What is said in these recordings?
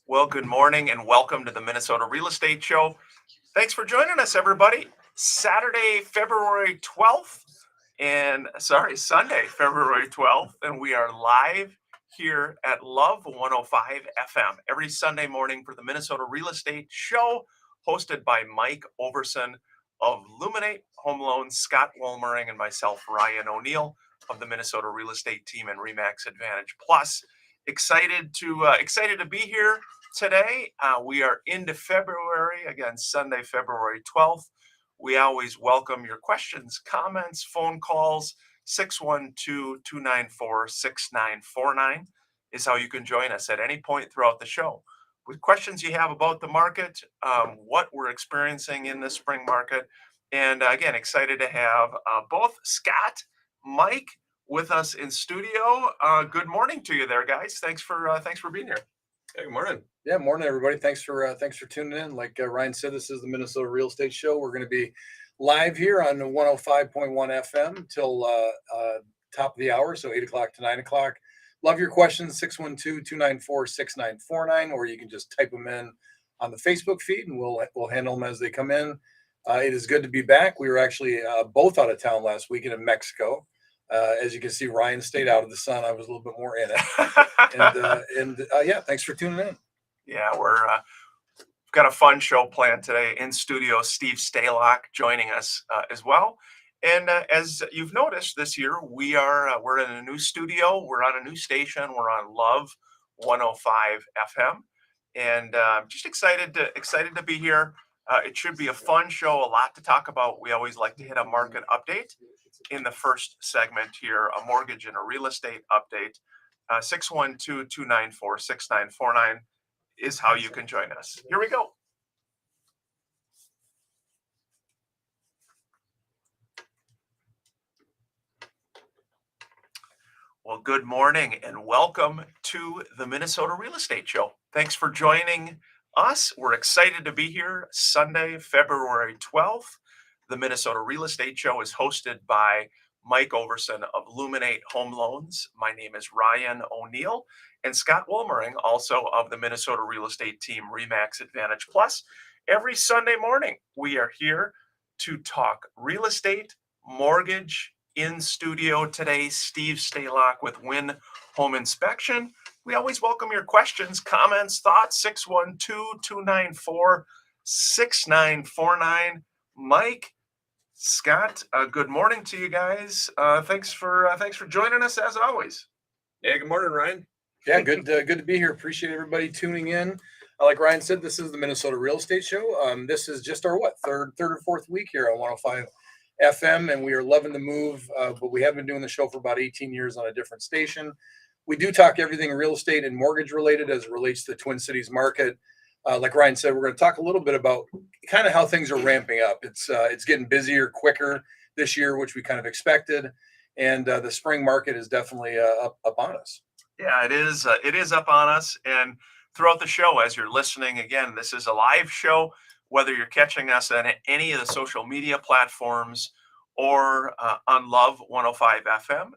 Well, good morning and welcome to the Minnesota Real Estate Show. Thanks for joining us, everybody. Saturday, February 12th, Sunday, February 12th, and we are live here at Love 105 FM every Sunday morning for the Minnesota Real Estate Show, hosted by Mike Overson of Luminate Home Loans, Scott Wolmering, and myself, Ryan O'Neill of the Minnesota Real Estate Team and Remax Advantage Plus. Excited to be here today. We are into February, again, Sunday, February 12th. We always welcome your questions, comments, phone calls. 612-294-6949 is how you can join us at any point throughout the show. With questions you have about the market, what we're experiencing in the spring market. And again, excited to have both Scott, Mike with us in studio. Good morning to you there, guys. Thanks for being here. Hey, good morning. Yeah, morning everybody. Thanks for tuning in. Like Ryan said, this is the Minnesota Real Estate Show. We're going to be live here on 105.1 FM till top of the hour, so 8 o'clock to 9 o'clock. Love your questions, 612-294-6949, or you can just type them in on the Facebook feed, and we'll handle them as they come in. It is good to be back. We were actually both out of town last weekend in Mexico. As you can see, Ryan stayed out of the sun. I was a little bit more in it. Yeah, thanks for tuning in. Yeah, we've got a fun show planned today in studio. Steve Stalock joining us as well. And as you've noticed this year, we're in a new studio. We're on a new station. We're on Love 105 FM, and just excited to be here. It should be a fun show. A lot to talk about. We always like to hit a market update in the first segment here, a mortgage and a real estate update. 612-294-6949 is how you can join us. Here we go. Well, good morning and welcome to the Minnesota Real Estate Show. Thanks for joining us. We're excited to be here Sunday, February 12th. The Minnesota Real Estate Show is hosted by Mike Overson of Luminate Home Loans. My name is Ryan O'Neill, and Scott Wolmering, also of the Minnesota Real Estate Team Remax Advantage Plus. Every Sunday morning, we are here to talk real estate, mortgage. In studio today, Steve Stalock with Win Home Inspection. We always welcome your questions, comments, thoughts. 612-294-6949. Mike, Scott, good morning to you guys. Thanks for joining us as always. Yeah, good morning, Ryan. Yeah, good to be here. Appreciate everybody tuning in. Like Ryan said, this is the Minnesota Real Estate Show. This is just our third or fourth week here on 105 FM, and we are loving the move. But we have been doing the show for about 18 years on a different station. We do talk everything real estate and mortgage related as it relates to the Twin Cities market. Like Ryan said, we're going to talk a little bit about kind of how things are ramping up. It's getting busier, quicker this year, which we kind of expected, and the spring market is definitely up on us. Yeah, it is. It is up on us, and throughout the show, as you're listening, again, this is a live show. Whether you're catching us on any of the social media platforms or on Love 105 FM,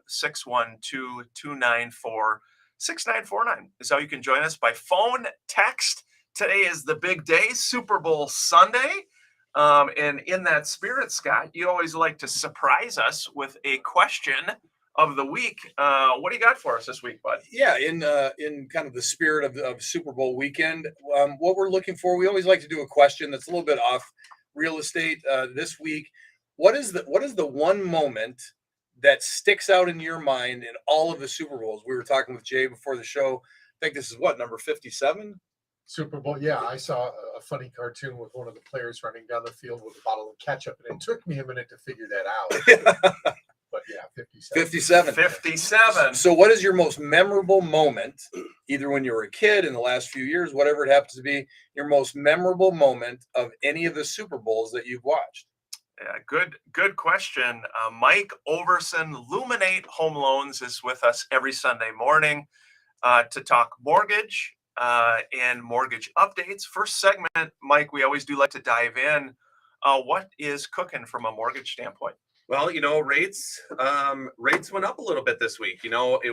612-294-6949 is how you can join us by phone, text. Today is the big day, Super Bowl Sunday. And in that spirit, Scott, you always like to surprise us with a question of the week. What do you got for us this week, bud? Yeah, in kind of the spirit of Super Bowl weekend, what we're looking for, we always like to do a question that's a little bit off real estate. This week, what is the one moment that sticks out in your mind in all of the Super Bowls? We were talking with Jay before the show. I think this is number 57? Super Bowl. Yeah, I saw a funny cartoon with one of the players running down the field with a bottle of ketchup, and it took me a minute to figure that out. But yeah, 57. 57. So what is your most memorable moment, either when you were a kid, in the last few years, whatever it happens to be, your most memorable moment of any of the Super Bowls that you've watched? Yeah, good question. Mike Overson, Luminate Home Loans, is with us every Sunday morning to talk mortgage and mortgage updates. First segment, Mike, we always do like to dive in. What is cooking from a mortgage standpoint? Well, rates went up a little bit this week.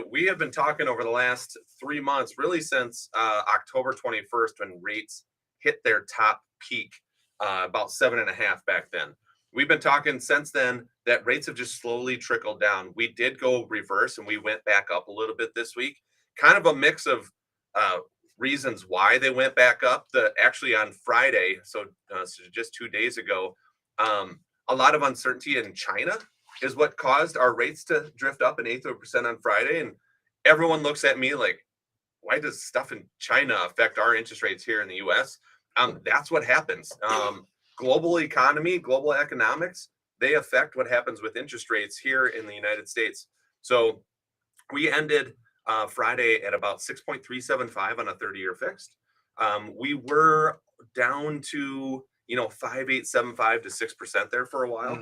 We have been talking over the last 3 months, really since October 21st, when rates hit their top peak, about 7.5 back then. We've been talking since then that rates have just slowly trickled down. We did go reverse and we went back up a little bit this week. Kind of a mix of uh, reasons why they went back up. Actually on Friday, so just 2 days ago, a lot of uncertainty in China is what caused our rates to drift up an eighth of a percent on Friday. And everyone looks at me like, why does stuff in China affect our interest rates here in the US? That's what happens. Global economy, global economics, they affect what happens with interest rates here in the United States. So we ended Friday at about 6.375 on a 30-year fixed. We were down to 5.875 to 6% there for a while.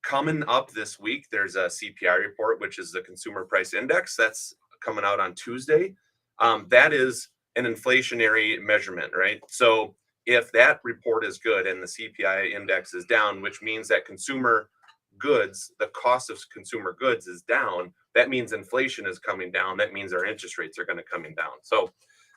Coming up this week, there's a CPI report, which is the Consumer Price Index. That's coming out on Tuesday. That is an inflationary measurement, right? So if that report is good and the CPI index is down, which means that consumer goods, the cost of consumer goods is down, that means inflation is coming down. That means our interest rates are going to coming down. So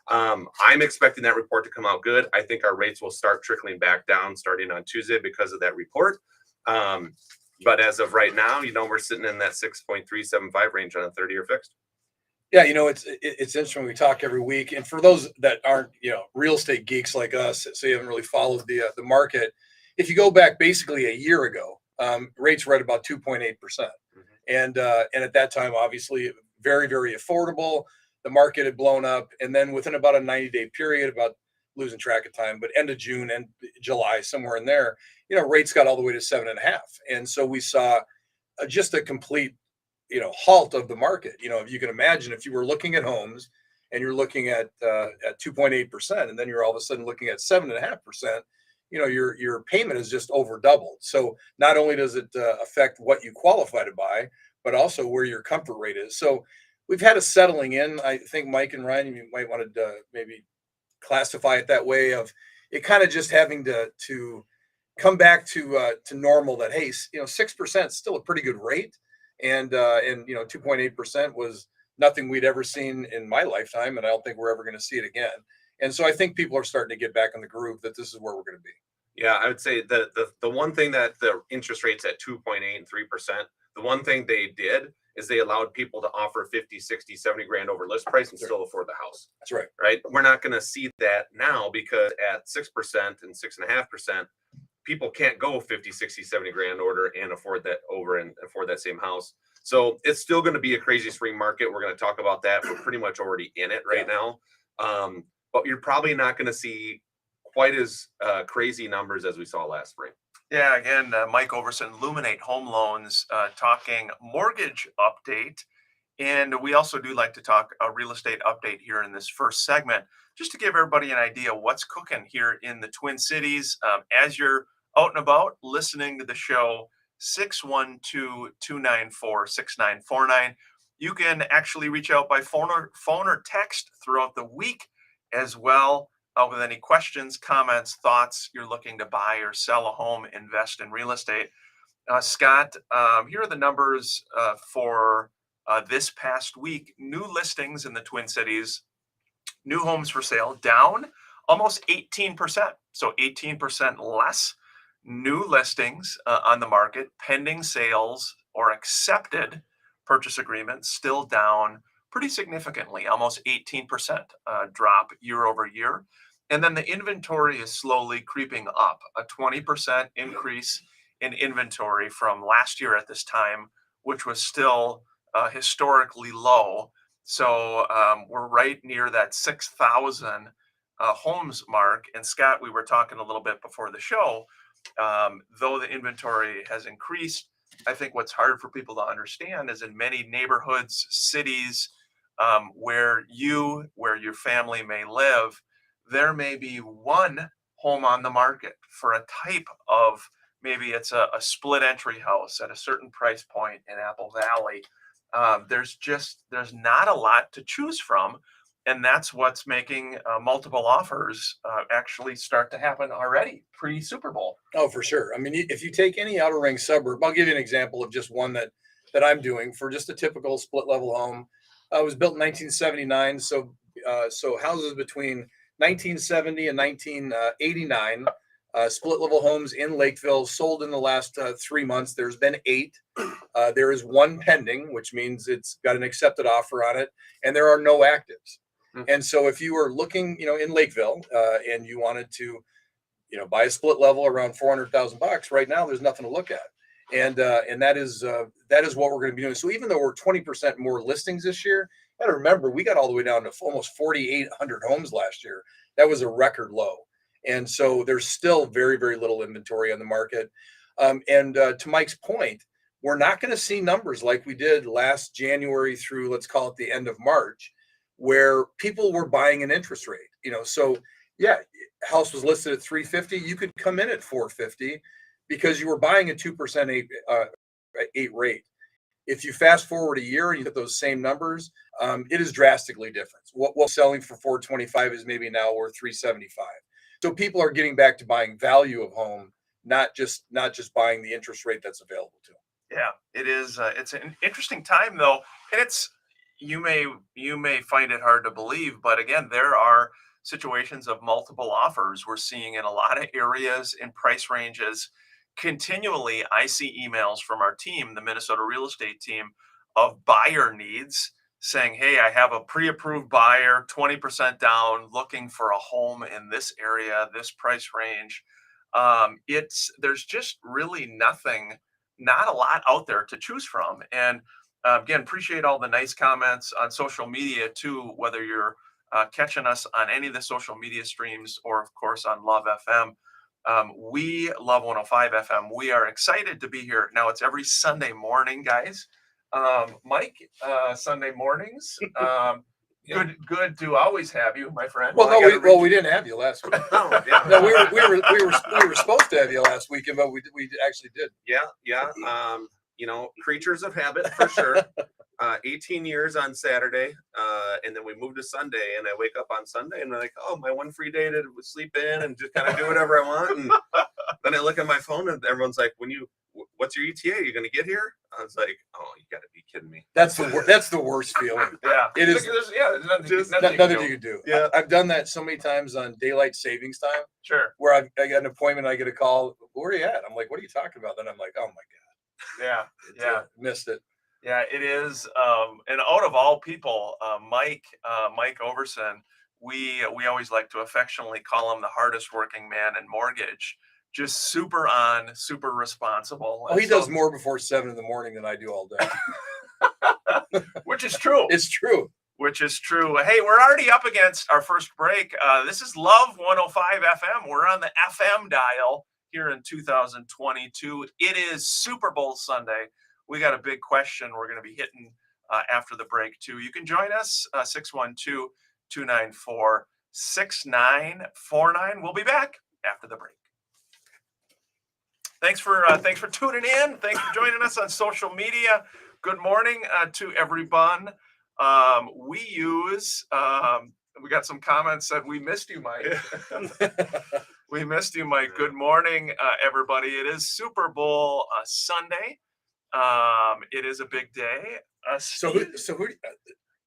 I'm expecting that report to come out good. I think our rates will start trickling back down starting on Tuesday because of that report. But as of right now, we're sitting in that 6.375 range on a 30-year fixed. Yeah, it's interesting. We talk every week, and for those that aren't real estate geeks like us, so you haven't really followed the market. If you go back basically a year ago, rates were at about 2.8%, and at that time, obviously, very, very affordable. The market had blown up, and then within about a 90-day period, about losing track of time, but end of June and July, somewhere in there, rates got all the way to 7.5, and so we saw just a complete halt of the market. If you can imagine, if you were looking at homes and you're looking at 2.8%, and then you're all of a sudden looking at 7.5%, your payment is just over doubled. So not only does it affect what you qualify to buy, but also where your comfort rate is. So we've had a settling in. I think Mike and Ryan, you might want to maybe classify it that way, of it kind of just having to come back to normal. That, hey, 6% is still a pretty good rate. And 2.8% was nothing we'd ever seen in my lifetime, and I don't think we're ever going to see it again. And so I think people are starting to get back in the groove that this is where we're going to be. Yeah, I would say the one thing that the interest rates at 2.8 and 3%, the one thing they did is they allowed people to offer 50, 60, 70 grand over list price and still afford the house. That's right. Right? We're not going to see that now, because at 6% and 6.5%, people can't go 50, 60, 70 grand order and afford that same house. So it's still going to be a crazy spring market. We're going to talk about that. We're pretty much already in it right now. But you're probably not going to see quite as crazy numbers as we saw last spring. Yeah, again, Mike Overson, Luminate Home Loans, talking mortgage update. And we also do like to talk a real estate update here in this first segment, just to give everybody an idea what's cooking here in the Twin Cities. As you're out and about listening to the show, 612-294-6949. You can actually reach out by phone or text throughout the week as well, with any questions, comments, thoughts. You're looking to buy or sell a home, invest in real estate. Scott, here are the numbers for this past week. New listings in the Twin Cities, new homes for sale down almost 18%. So 18% less new listings on the market. Pending sales or accepted purchase agreements still down pretty significantly, almost 18% drop year over year. And then the inventory is slowly creeping up, a 20% increase in inventory from last year at this time, which was still historically low. So we're right near that 6,000 homes mark. And Scott, we were talking a little bit before the show, though the inventory has increased, I think what's hard for people to understand is in many neighborhoods, cities, where your family may live, there may be one home on the market for a type of, maybe it's a split entry house at a certain price point in Apple Valley. There's not a lot to choose from. and that's what's making multiple offers actually start to happen already pre Super Bowl. Oh, for sure. I mean, if you take any outer ring suburb, I'll give you an example of just one that I'm doing for just a typical split level home. It was built in 1979, so houses between 1970 and 1989, split level homes in Lakeville sold in the last 3 months. There's been 8. There is 1 pending, which means it's got an accepted offer on it, and there are no actives. And so if you were looking, in Lakeville, and you wanted to, buy a split level around $400,000 right now, there's nothing to look at. And that is what we're going to be doing. So even though we're 20% more listings this year, you got to remember we got all the way down to almost 4,800 homes last year. That was a record low. And so there's still very, very little inventory on the market. And to Mike's point, we're not going to see numbers like we did last January through, let's call it the end of March, where people were buying an interest rate. So yeah, house was listed at 350. You could come in at 450 because you were buying a 2% 8 rate. If you fast forward a year and you get those same numbers, it is drastically different. What's selling for 425 is maybe now worth 375. So people are getting back to buying value of home, not just buying the interest rate that's available to them. Yeah, it is. It's an interesting time though, and you may find it hard to believe, but again, there are situations of multiple offers we're seeing in a lot of areas in price ranges. Continually, I see emails from our team, the Minnesota real estate team, of buyer needs saying, hey, I have a pre-approved buyer, 20% down, looking for a home in this area, this price range. There's just really not a lot out there to choose from. And again, appreciate all the nice comments on social media too, whether you're catching us on any of the social media streams or of course on Love FM. We love 105 FM. We are excited to be here. Now it's every Sunday morning, guys. Mike, Sunday mornings. Good to always have you, my friend. Well, we didn't have you last week. Oh, yeah. No, we were supposed to have you last weekend, but we actually did. Yeah. Creatures of habit for sure. 18 years on Saturday, and then we moved to Sunday, and I wake up on Sunday and I'm like, oh, my one free day to sleep in and just kind of do whatever I want. And then I look at my phone and everyone's like, what's your ETA? You're going to get here? I was like, oh, you got to be kidding me. That's the worst feeling. Yeah, it is. There's nothing You can do. Yeah, I've done that so many times on daylight savings time. Sure. Where I got an appointment, I get a call. Where are you at? I'm like, what are you talking about? Then I'm like, oh my god. Yeah. Missed it. Yeah, it is. And out of all people, Mike Overson, we always like to affectionately call him the hardest working man in mortgage. Just super on, super responsible. Oh, he does more before 7 a.m. than I do all day. Which is true. It's true. Which is true. Hey, we're already up against our first break. This is Love 105 FM. We're on the FM dial here in 2022. It is Super Bowl Sunday. We got a big question we're going to be hitting after the break, too. You can join us, 612-294-6949. We'll be back after the break. Thanks for tuning in. Thanks for joining us on social media. Good morning to everyone. We got some comments that we missed you, Mike. We missed you, Mike. Good morning, everybody. It is Super Bowl Sunday. It is a big day. So who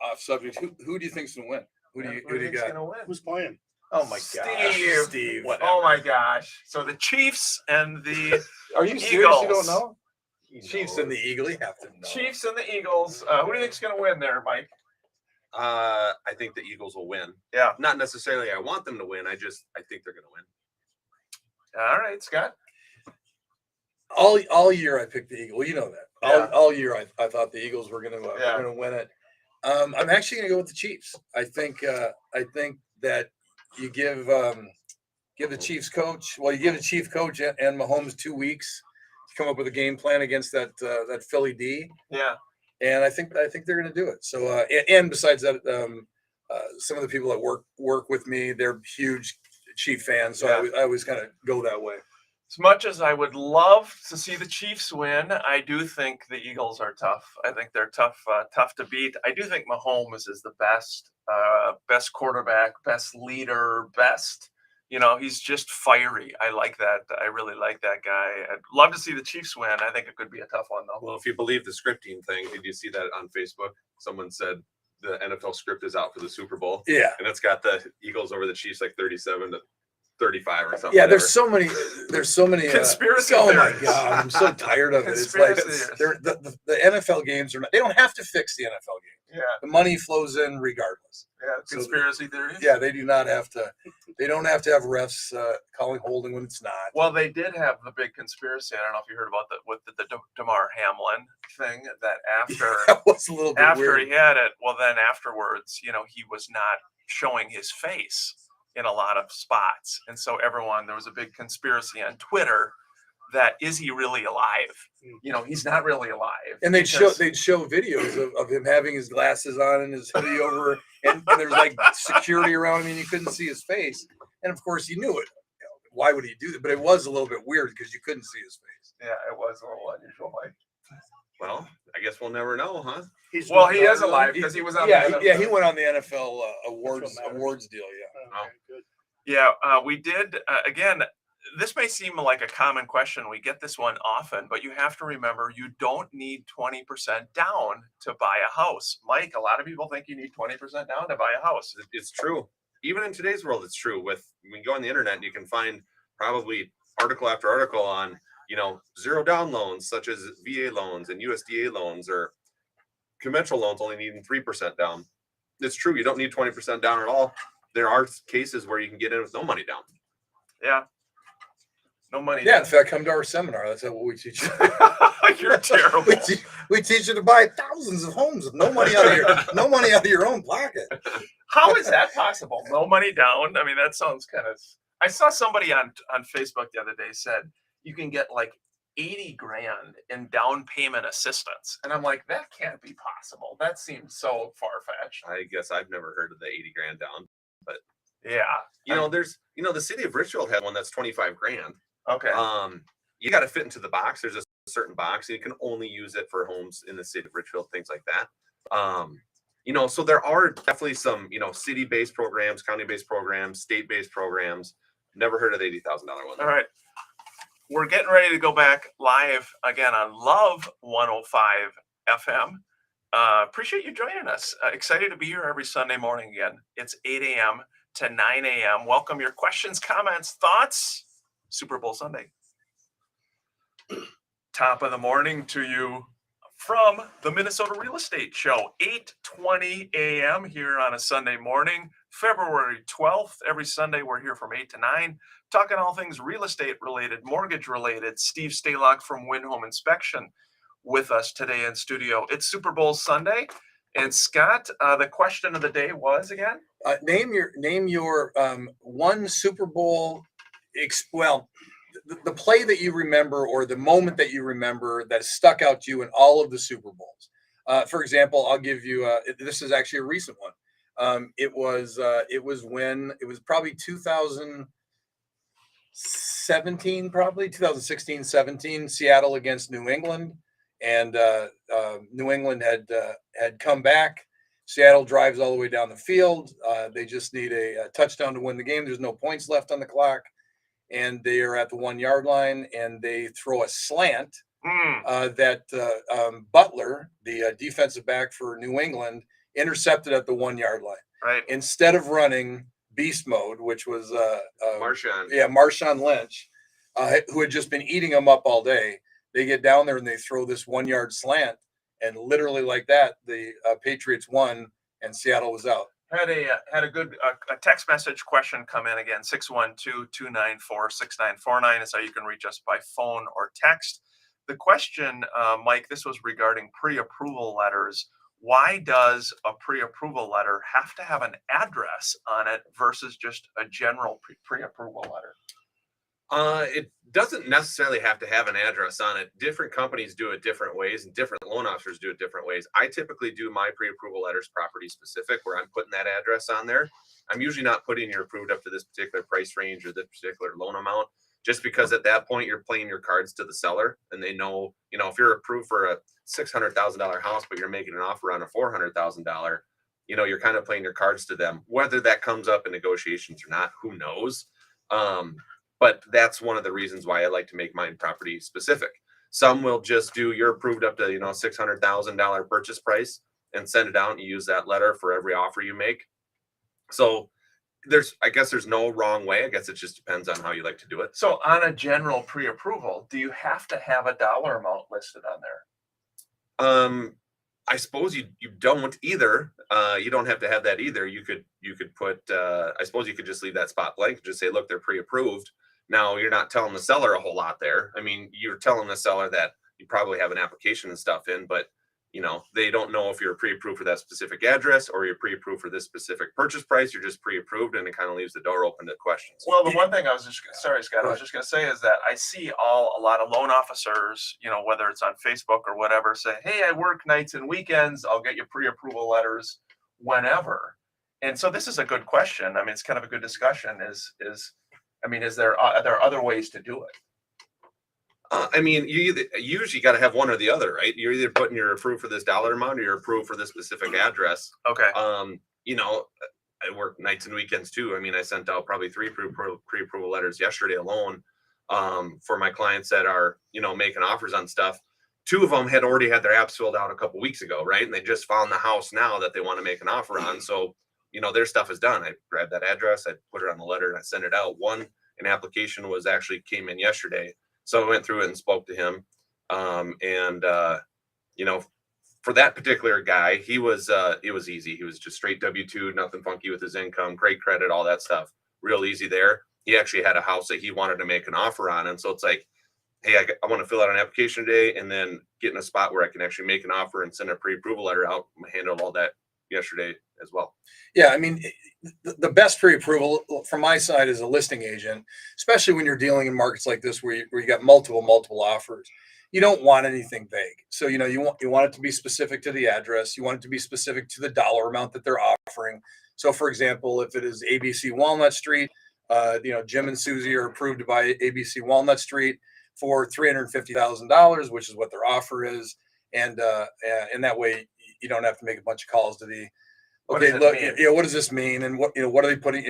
off subject? Who do you think's gonna win? Who do you got? Gonna win? Who's playing? Oh my gosh, Steve. Oh my gosh. So the Chiefs and the Are you serious? Eagles. You don't know? Chiefs and the Eagles. You have to know. Chiefs and the Eagles. Who do you think's gonna win there, Mike? I think the Eagles will win. Yeah. Not necessarily I want them to win. I think they're going to win. All right, Scott. All year I picked the Eagles. You know that. Yeah. All year I thought the Eagles were going to win it. I'm actually going to go with the Chiefs. I think that you give the Chiefs coach. Well, you give the Chief coach and Mahomes 2 weeks to come up with a game plan against that Philly D. Yeah. And I think they're going to do it. So and besides that, some of the people that work with me, they're huge Chief fans. So I always kind of go that way. As much as I would love to see the Chiefs win, I do think the Eagles are tough. I think they're tough to beat. I do think Mahomes is the best best quarterback, best leader, best. He's just fiery. I like that. I really like that guy. I'd love to see the Chiefs win. I think it could be a tough one, though. Well, if you believe the scripting thing, did you see that on Facebook? Someone said the NFL script is out for the Super Bowl, Yeah. and it's got the Eagles over the Chiefs like 37-35 or something. Yeah, whatever. there's so many Conspiracy oh my theories. God, I'm so tired of it. It's like Conspiracy the NFL games are not, they don't have to fix the NFL game. Yeah, The money flows in regardless. yeah. Conspiracy theories. Yeah, they do not have to. They don't have to have refs calling holding when it's not. Well, they did have the big conspiracy. I don't know if you heard about the Damar Hamlin thing. That after That was a little bit after weird. he had it, well, then afterwards, he was not showing his face in a lot of spots, and so there was a big conspiracy on Twitter that is he really alive? He's not really alive. And they'd because- show videos of him having his glasses on and his hoodie over, and there's like security around him, and you couldn't see his face. And of course, he knew it. Why would he do that? But it was a little bit weird because you couldn't see his face. Yeah, it was a little unusual. Well, I guess we'll never know, huh? Well, he is alive because he was on. Yeah, the he went on the NFL awards deal. Yeah. Okay, good. Yeah, we did. Again, this may seem like a common question. We get this one often, but you have to remember you don't need 20% down to buy a house. Mike, a lot of people think you need 20% down to buy a house. It's true. Even in today's world, it's true. When you go on the internet, and you can find probably article after article on, zero down loans, such as VA loans and USDA loans, or conventional loans only needing 3% down. It's true. You don't need 20% down at all. There are cases where you can get in with no money down. Yeah. No money. Yeah, in fact, come to our seminar. That's what we teach you. You're terrible. we teach you to buy thousands of homes with no money out of your own pocket. How is that possible? No money down. I mean, that sounds kind of. I saw somebody on Facebook the other day said you can get like 80 grand in down payment assistance, and I'm like, that can't be possible. That seems so far fetched. I guess I've never heard of the 80 grand down. Yeah. There's, the city of Richfield had one that's 25 grand. Okay. You got to fit into the box. There's a certain box, and you can only use it for homes in the city of Richfield, things like that. So there are definitely some, city-based programs, county-based programs, state-based programs. Never heard of the $80,000 one. All right. We're getting ready to go back live again on Love 105 FM. Appreciate you joining us. Excited to be here every Sunday morning again. It's 8 a.m. to 9 a.m. Welcome your questions, comments, thoughts. Super Bowl Sunday. Top of the morning to you from the Minnesota Real Estate Show, 8:20 a.m. here on a Sunday morning, February 12th. Every Sunday we're here from 8 to 9, talking all things real estate related, mortgage related. Steve Stalock from Win Home Inspection with us today in studio. It's Super Bowl Sunday. And Scott, the question of the day was again? Name your one Super Bowl. The play that you remember, or the moment that you remember that stuck out to you in all of the Super Bowls. For example, I'll give you. This is actually a recent one. It was probably 2017, probably 2016, 17. Seattle against New England, and New England had come back. Seattle drives all the way down the field. They just need a touchdown to win the game. There's no points left on the clock, and they are at the 1 yard line, and they throw a slant that Butler, the defensive back for New England, intercepted at the 1 yard line. Right. Instead of running beast mode, which was Marshawn Lynch, who had just been eating them up all day, they get down there and they throw this 1 yard slant, and literally like that, the Patriots won and Seattle was out. Had a good text message question come in again. 612-294-6949 is how you can reach us by phone or text. The question, Mike, this was regarding pre-approval letters. Why does a pre-approval letter have to have an address on it versus just a general pre-approval letter? It doesn't necessarily have to have an address on it. Different companies do it different ways, and different loan officers do it different ways. I typically do my pre-approval letters property specific, where I'm putting that address on there. I'm usually not putting you're approved up to this particular price range or this particular loan amount, just because at that point you're playing your cards to the seller, and they know, if you're approved for a $600,000 house, but you're making an offer on a $400,000, you're kind of playing your cards to them. Whether that comes up in negotiations or not, who knows? But that's one of the reasons why I like to make mine property specific. Some will just do you're approved up to $600,000 purchase price and send it out, and you use that letter for every offer you make. So I guess there's no wrong way. I guess it just depends on how you like to do it. So on a general pre-approval, do you have to have a dollar amount listed on there? I suppose you don't either. You don't have to have that either. You could put I suppose you could just leave that spot blank and just say, look, they're pre-approved. Now you're not telling the seller a whole lot there. I mean, you're telling the seller that you probably have an application and stuff in, but they don't know if you're pre-approved for that specific address or you're pre-approved for this specific purchase price. You're just pre-approved, and it kind of leaves the door open to questions. Well, the one thing I was sorry, Scott, I was just going to say is that I see a lot of loan officers, whether it's on Facebook or whatever, say, hey, I work nights and weekends. I'll get you pre-approval letters whenever. And so this is a good question. I mean, it's kind of a good discussion. Are there other ways to do it? I mean, you usually got to have one or the other, right? You're either putting you're approved for this dollar amount or you're approved for this specific address. Okay. I work nights and weekends too. I mean, I sent out probably 3 pre-approval letters yesterday alone for my clients that are, making offers on stuff. 2 of them had already had their apps filled out a couple weeks ago, right? And they just found the house now that they want to make an offer on. So, their stuff is done. I grabbed that address, I put it on the letter, and I sent it out. An application came in yesterday. So I went through it and spoke to him. For that particular guy, it was easy. He was just straight W-2, nothing funky with his income, great credit, all that stuff. Real easy there. He actually had a house that he wanted to make an offer on. And so it's like, hey, I want to fill out an application today and then get in a spot where I can actually make an offer and send a pre-approval letter out. I handled all that yesterday as well. Yeah, I mean, the best pre-approval from my side as a listing agent, especially when you're dealing in markets like this where you got multiple offers, you don't want anything vague. So you want it to be specific to the address. You want it to be specific to the dollar amount that they're offering. So, for example, if it is ABC Walnut Street, Jim and Susie are approved to buy ABC Walnut Street for $350,000, which is what their offer is, and that way you don't have to make a bunch of calls to the. Okay, look, what does this mean? And what are they putting,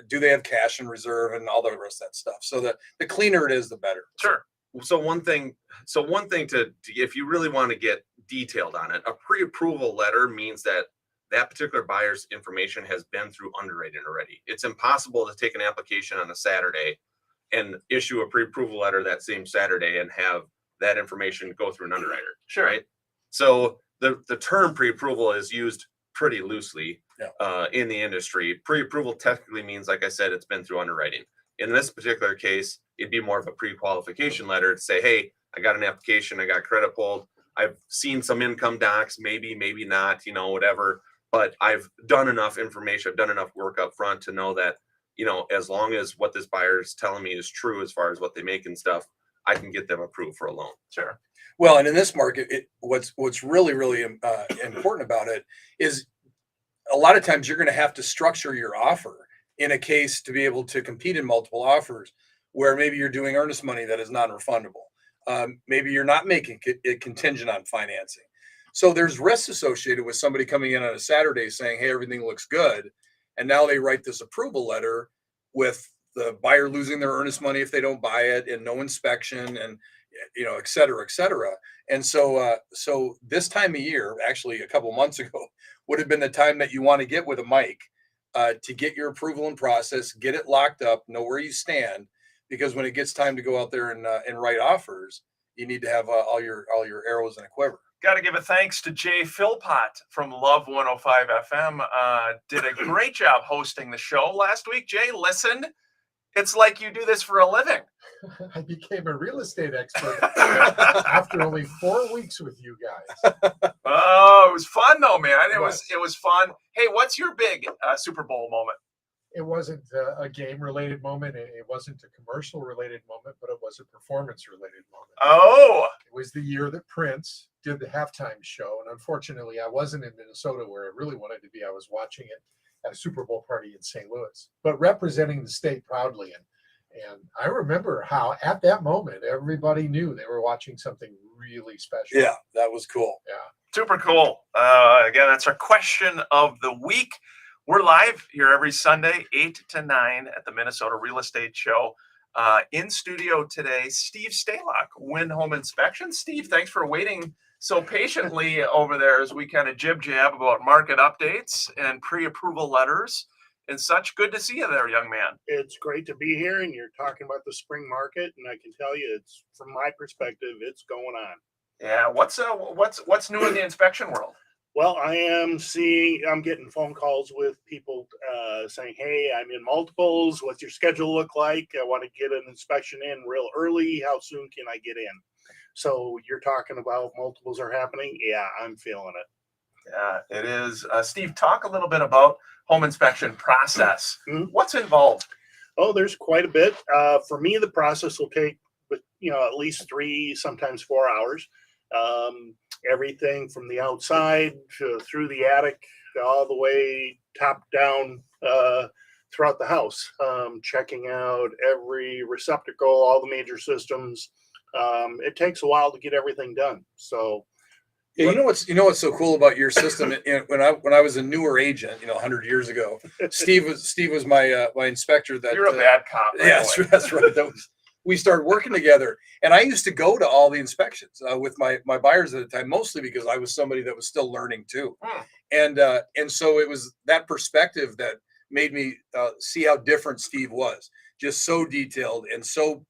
do they have cash in reserve and all the rest of that stuff? So the cleaner it is, the better. Sure. So one thing to if you really want to get detailed on it, a pre-approval letter means that particular buyer's information has been through underwriting already. It's impossible to take an application on a Saturday and issue a pre-approval letter that same Saturday and have that information go through an underwriter. Sure. Right. So the term pre-approval is used pretty loosely in the industry. Pre-approval technically means, like I said, it's been through underwriting. In this particular case, it'd be more of a pre-qualification letter to say, hey, I got an application, I got credit pulled, I've seen some income docs, maybe not, whatever, but I've done enough information, I've done enough work up front to know that, as long as what this buyer is telling me is true as far as what they make and stuff, I can get them approved for a loan. Sure. Well, and in this market, what's really, really important about it is a lot of times you're going to have to structure your offer in a case to be able to compete in multiple offers where maybe you're doing earnest money that is non-refundable. Maybe you're not making it contingent on financing. So there's risks associated with somebody coming in on a Saturday saying, hey, everything looks good. And now they write this approval letter with the buyer losing their earnest money if they don't buy it and no inspection and et cetera, et cetera. And so this time of year, actually a couple months ago, would have been the time that you want to get with a Mike to get your approval and process, get it locked up, know where you stand, because when it gets time to go out there and write offers, you need to have all your arrows in a quiver. Got to give a thanks to Jay Philpott from Love 105 FM. Did a great job hosting the show last week. Jay, listen, it's like you do this for a living. I became a real estate expert after only 4 weeks with you guys. Oh, it was fun though, man. It was fun. Hey, what's your big Super Bowl moment? It wasn't a game-related moment. It wasn't a commercial-related moment, but it was a performance-related moment. Oh, it was the year that Prince did the halftime show, and unfortunately, I wasn't in Minnesota where I really wanted to be. I was watching it at a Super Bowl party in St. Louis, but representing the state proudly. And I remember how at that moment, everybody knew they were watching something really special. Yeah, that was cool. Yeah. Super cool. Again, that's our question of the week. We're live here every Sunday, 8 to 9 at the Minnesota Real Estate Show. In studio today, Steve Stalock, Win Home Inspection. Steve, thanks for waiting so patiently over there as we kind of jib-jab about market updates and pre-approval letters and such. Good to see you there, young man. It's great to be here, and you're talking about the spring market, and I can tell you, it's from my perspective, it's going on. Yeah, what's new in the inspection world? Well, I'm getting phone calls with people saying, "Hey, I'm in multiples. What's your schedule look like? I want to get an inspection in real early. How soon can I get in?" So you're talking about multiples are happening. Yeah, I'm feeling it. Yeah, it is. Steve, talk a little bit about home inspection process. Mhm. What's involved? Oh, there's quite a bit. For me, the process will take, at least 3, sometimes 4 hours. Everything from the outside through the attic, all the way top down throughout the house. Checking out every receptacle, all the major systems. It takes a while to get everything done. So. Yeah, you know what's so cool about your system? When I was a newer agent, 100 years ago, Steve was my inspector. That You're a bad cop. by the yeah, way. that's right. We started working together, and I used to go to all the inspections with my buyers at the time, mostly because I was somebody that was still learning too, and so it was that perspective that made me see how different Steve was, just so detailed and so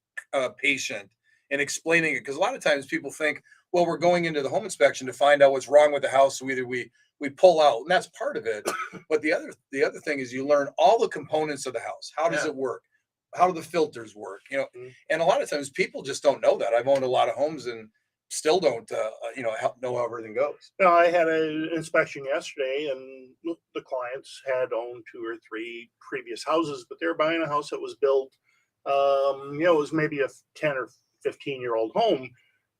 patient and explaining it. Because a lot of times people think, well, we're going into the home inspection to find out what's wrong with the house, so either we pull out, and that's part of it, but the other thing is you learn all the components of the house. How does it work? How do the filters work? And a lot of times people just don't know that. I've owned a lot of homes and still don't, know how everything goes. I had an inspection yesterday, and the clients had owned 2 or 3 previous houses, but they're buying a house that was built, it was maybe a 10 or 15-year-old home,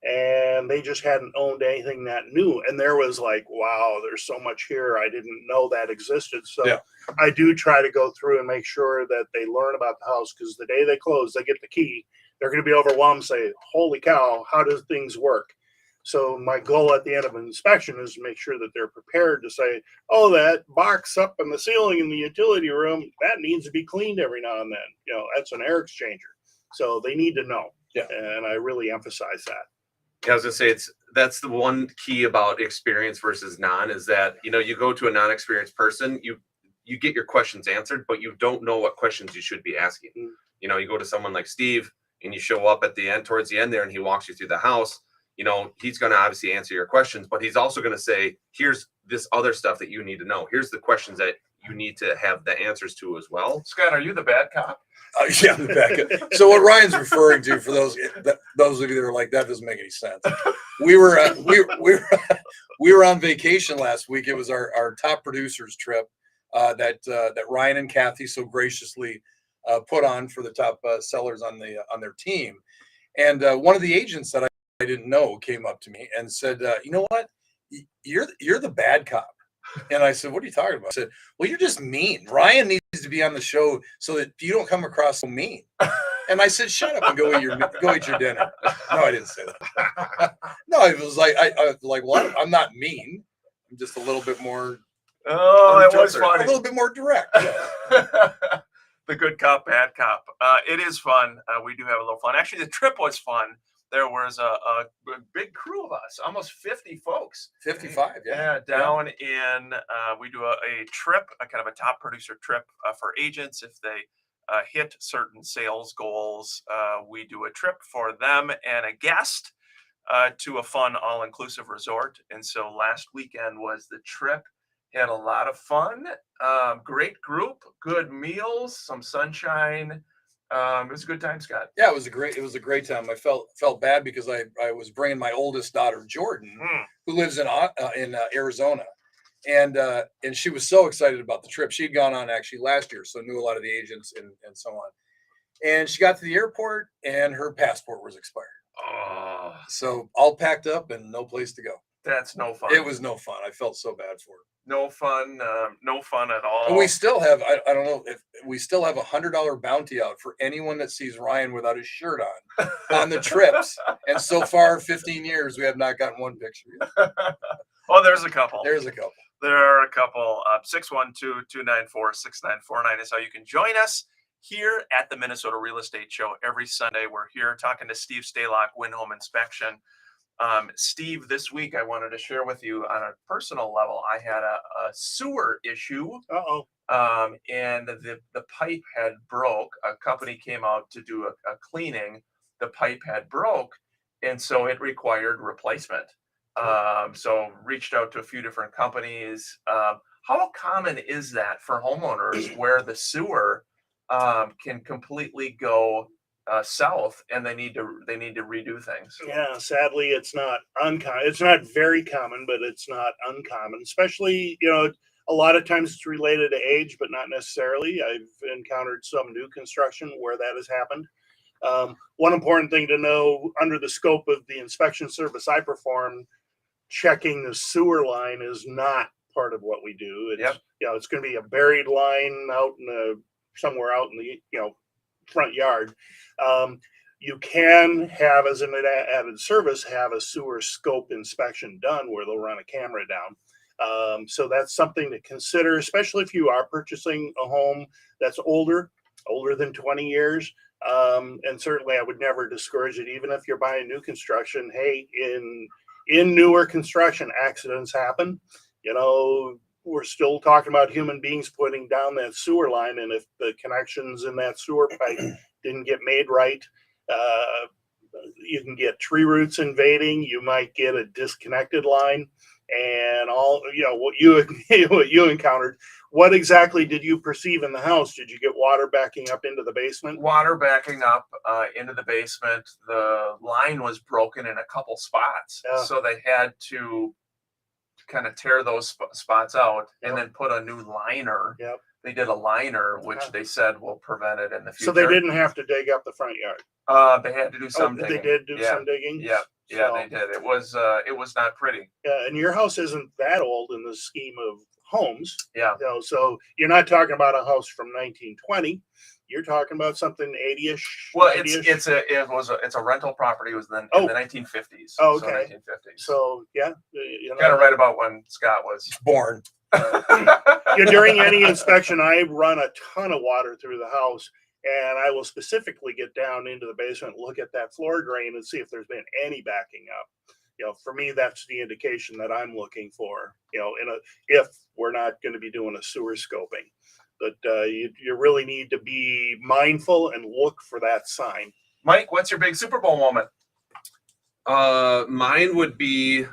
and they just hadn't owned anything that new. And there was like, wow, there's so much here. I didn't know that existed. So Yeah. I do try to go through and make sure that they learn about the house, because the day they close, they get the key. They're going to be overwhelmed and say, holy cow, how does things work? So my goal at the end of an inspection is to make sure that they're prepared to say, oh, that box up in the ceiling in the utility room, that needs to be cleaned every now and then. That's an air exchanger. So they need to know. Yeah. And I really emphasize that. I was gonna say that's the one key about experience versus non, is that you go to a non-experienced person, you get your questions answered, but you don't know what questions you should be asking. You go to someone like Steve and you show up at the end, towards the end there, and he walks you through the house. He's going to obviously answer your questions, but he's also going to say, here's this other stuff that you need to know. Here's the questions that you need to have the answers to as well. Scott, are you the bad cop? Yeah, the back. So what Ryan's referring to, for those of you that are like, that doesn't make any sense. We were on vacation last week. It was our top producers trip that Ryan and Kathy so graciously put on for the top sellers on their team. And one of the agents that I didn't know came up to me and said, you know what? You're the bad cop. And I said, what are you talking about? I said, well, you're just mean. Ryan needs to be on the show so that you don't come across so mean. And I said, shut up and go eat your dinner. No, I didn't say that. No, it was like, I was like, well, I'm not mean. I'm just a little bit more. Oh, that was A funny. little bit more direct. The good cop, bad cop. It is fun. We do have a little fun. Actually, the trip was fun. There was a big crew of us, almost 50 folks. 55, Yeah, down in, we do a trip, a kind of a top producer trip for agents. If they hit certain sales goals, we do a trip for them and a guest to a fun all-inclusive resort. And so last weekend was the trip. Had a lot of fun. Great group, good meals, some sunshine. It was a good time, Scott. Yeah, it was a great time. I felt bad because I was bringing my oldest daughter, Jordan, who lives in Arizona, and she was so excited about the trip. She'd gone on actually last year, so knew a lot of the agents and so on. And she got to the airport, and her passport was expired. Oh, So all packed up and no place to go. that's no fun. It was no fun. I felt so bad for her. no fun at all. And we still have, I don't know if we still have $100 bounty out for anyone that sees Ryan without his shirt on the trips. And so far, 15 years, we have not gotten one picture yet. Oh, there's a couple. There's a couple. There are a couple. 612-294-6949 is how you can join us here at the Minnesota Real Estate Show every Sunday. We're here talking to Steve Stalock, Win Home Inspection. Steve, this week I wanted to share with you on a personal level. I had a sewer issue, Uh-oh. and the pipe had broke. A company came out to do a cleaning. The pipe had broke, and so it required replacement. So reached out to a few different companies. How common is that for homeowners where the sewer can completely go south and they need to redo things? Yeah, sadly, it's not uncommon. It's not very common, but it's not uncommon. Especially, a lot of times it's related to age, but not necessarily. I've encountered some new construction where that has happened. One important thing to know under the scope of the inspection service I perform, checking the sewer line is not part of what we do. It's, Yep. It's going to be a buried line out in somewhere out in the, front yard. You can have, as an added service, have a sewer scope inspection done where they'll run a camera down. So that's something to consider, especially if you are purchasing a home that's older than 20 years. And certainly I would never discourage it, even if you're buying new construction. Hey, in newer construction, accidents happen. We're still talking about human beings putting down that sewer line, and if the connections in that sewer pipe didn't get made right, you can get tree roots invading. You might get a disconnected line, and all what you encountered. What exactly did you perceive in the house? Did you get water backing up into the basement? Water backing up into the basement. The line was broken in a couple spots, Yeah. so they had to kind of tear those spots out and Yep. then put a new liner. Yep. They did a liner, which Yeah. they said will prevent it in the future. So they didn't have to dig up the front yard. They had to do some digging. They did do Yeah. some digging. Yeah, So, they did. It was not pretty. Yeah, and your house isn't that old in the scheme of homes. Yeah. So you're not talking about a house from 1920. You're talking about something 80-ish. Well, 90-ish. it's a rental property. It was in Oh. the 1950s. Oh, So okay. 1950s. So yeah, kind of right about when Scott was Born. during any inspection, I run a ton of water through the house, and I will specifically get down into the basement, look at that floor drain, and see if there's been any backing up. For me, that's the indication that I'm looking for. If we're not going to be doing a sewer scoping, but you really need to be mindful and look for that sign. Mike, what's your big Super Bowl moment? Mine would be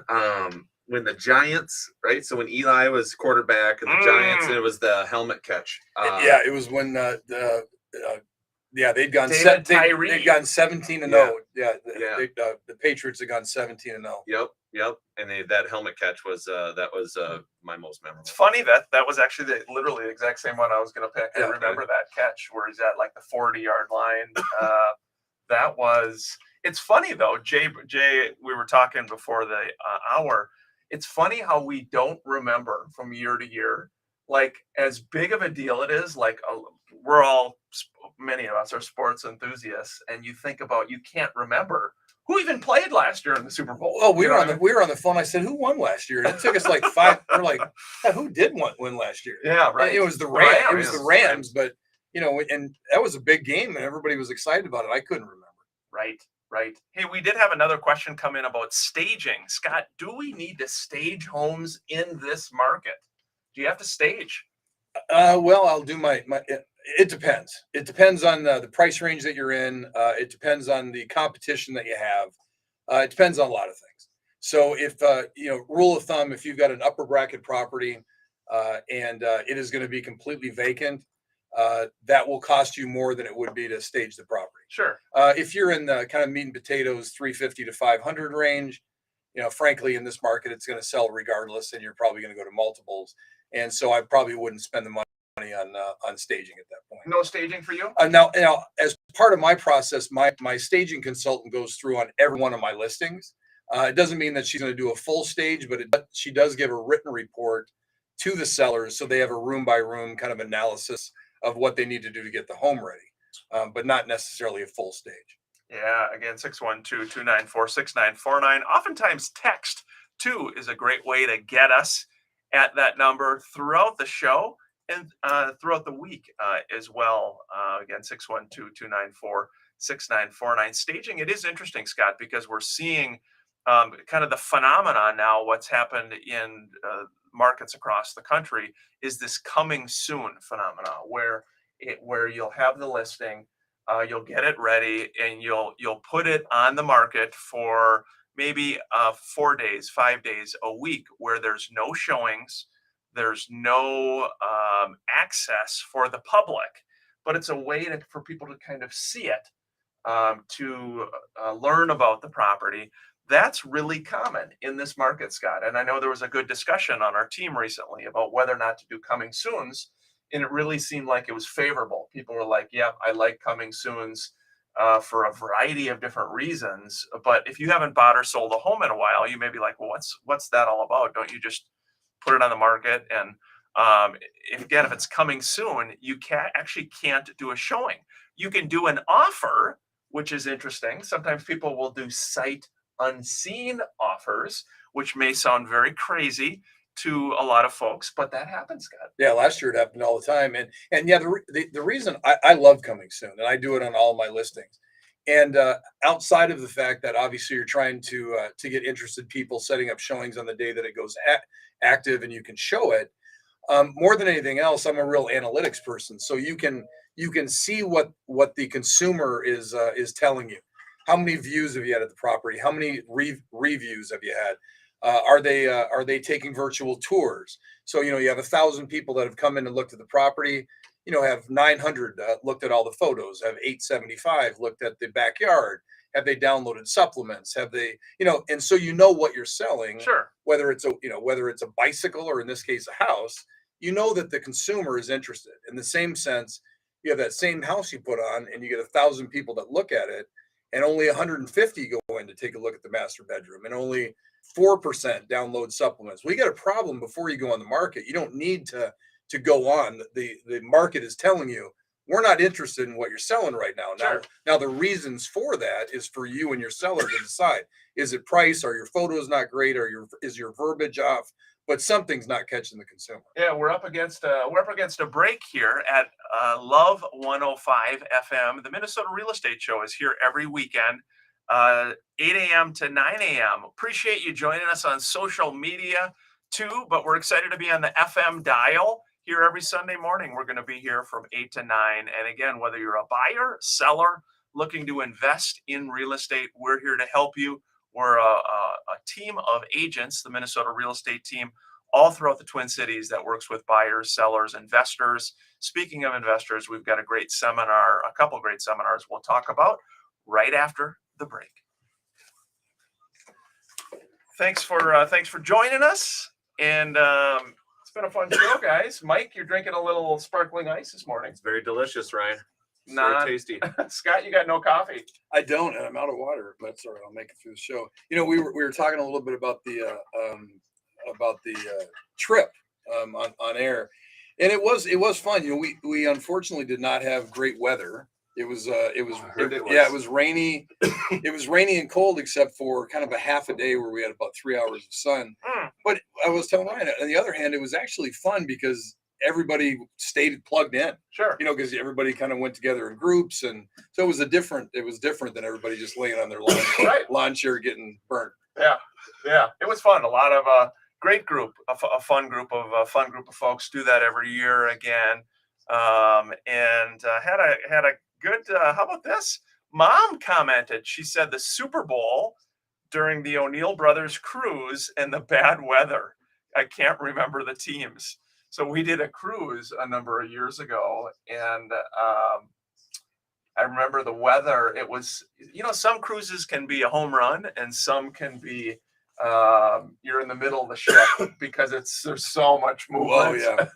when the Giants, right? So when Eli was quarterback and the Giants, and it was the helmet catch. Yeah, it was when they'd gone David they'd Tyree. gone 17-0. Yeah. The Patriots had gone 17-0. Yep. And that helmet catch was my most memorable. It's funny that was actually literally the exact same one I was going to pick. Yeah, I remember that catch where he's at like the 40-yard line. It's funny though, Jay, we were talking before the hour. It's funny how we don't remember from year to year, like as big of a deal it is. Like many of us are sports enthusiasts, and you think about, you can't remember who even played last year in the Super Bowl. Oh, we were on the phone. I said, "Who won last year?" And it took us like 5. We're like, "Yeah, who did win last year?" Yeah, right. And it was the Rams. Rams. It was the Rams, but and that was a big game, and everybody was excited about it. I couldn't remember. Right. Hey, we did have another question come in about staging. Scott, do we need to stage homes in this market? Do you have to stage? Well, I'll do my. It depends. It depends on the price range that you're in. It depends on the competition that you have. It depends on a lot of things. So if rule of thumb, if you've got an upper bracket property and it is going to be completely vacant, that will cost you more than it would be to stage the property. Sure. If you're in the kind of meat and potatoes 350 to 500 range, frankly, in this market, it's going to sell regardless, and you're probably going to go to multiples. And so I probably wouldn't spend the money on staging at that point. No staging for you? Now, as part of my process, my staging consultant goes through on every one of my listings. It doesn't mean that she's going to do a full stage, but she does give a written report to the sellers, so they have a room by room kind of analysis of what they need to do to get the home ready, but not necessarily a full stage. Yeah, again, 612-294-6949. Oftentimes text 2 is a great way to get us at that number throughout the show and throughout the week as well. Again, 612-294-6949. Staging, it is interesting, Scott, because we're seeing kind of the phenomenon now. What's happened in markets across the country is this coming soon phenomena, where you'll have the listing, you'll get it ready, and you'll put it on the market for maybe 4 days, 5 days, a week, where there's no showings, there's no access for the public, but it's a way for people to kind of see it, to learn about the property. That's really common in this market, Scott. And I know there was a good discussion on our team recently about whether or not to do coming soons, and it really seemed like it was favorable. People were like, "Yeah, I like coming soons." For a variety of different reasons. But if you haven't bought or sold a home in a while, you may be like, well, what's that all about? Don't you just put it on the market? And if it's coming soon, you can't do a showing. You can do an offer, which is interesting. Sometimes people will do sight unseen offers, which may sound very crazy to a lot of folks, but that happens, Scott. Yeah, last year it happened all the time, and yeah, the reason I love coming soon, and I do it on all my listings, and outside of the fact that obviously you're trying to get interested people setting up showings on the day that it goes active and you can show it. More than anything else, I'm a real analytics person, so you can see what the consumer is telling you. How many views have you had at the property? How many reviews have you had? Are they taking virtual tours? So, you have 1,000 people that have come in and looked at the property, have 900 looked at all the photos, have 875 looked at the backyard, have they downloaded supplements, have they, and so what you're selling, Sure. whether it's a bicycle or in this case a house, that the consumer is interested. In the same sense, you have that same house you put on and you get 1,000 people that look at it, and only 150 go in to take a look at the master bedroom, and only 4% download supplements. We got a problem before you go on the market. You don't need to go on. The market is telling you we're not interested in what you're selling right now. Sure. Now the reasons for that is for you and your seller to decide. Is it price? Are your photos not great? Is your verbiage off? But something's not catching the consumer. Yeah, we're up against a break here at Love 105 FM. The Minnesota Real Estate Show is here every weekend, 8 a.m. to 9 a.m. Appreciate you joining us on social media too, but we're excited to be on the FM dial here every Sunday morning. We're going to be here from 8 to 9. And again, whether you're a buyer, seller, looking to invest in real estate, we're here to help you. We're a team of agents, the Minnesota Real Estate Team, all throughout the Twin Cities that works with buyers, sellers, investors. Speaking of investors, we've got a couple great seminars we'll talk about right after the break. Thanks for joining us, and it's been a fun show, guys. Mike, you're drinking a little sparkling ice this morning. It's very delicious, Ryan. It's Not- very tasty. Scott, you got no coffee. I don't, and I'm out of water, but sorry, I'll make it through the show. We were talking a little bit about the trip on air, and it was fun. We unfortunately did not have great weather. It was rainy. It was rainy and cold, except for kind of a half a day where we had about 3 hours of sun. But I was telling Ryan, on the other hand, it was actually fun because everybody stayed plugged in. Sure. Because everybody kind of went together in groups, and so it was different than everybody just laying on their lawn chair getting burnt. Yeah, it was fun. A lot of great group, a fun group of folks do that every year again, and had a good. How about this? Mom commented. She said the Super Bowl during the O'Neill brothers cruise and the bad weather. I can't remember the teams. So we did a cruise a number of years ago, and I remember the weather. It was, some cruises can be a home run, and some can be you're in the middle of the ship because there's so much movement. Oh yeah.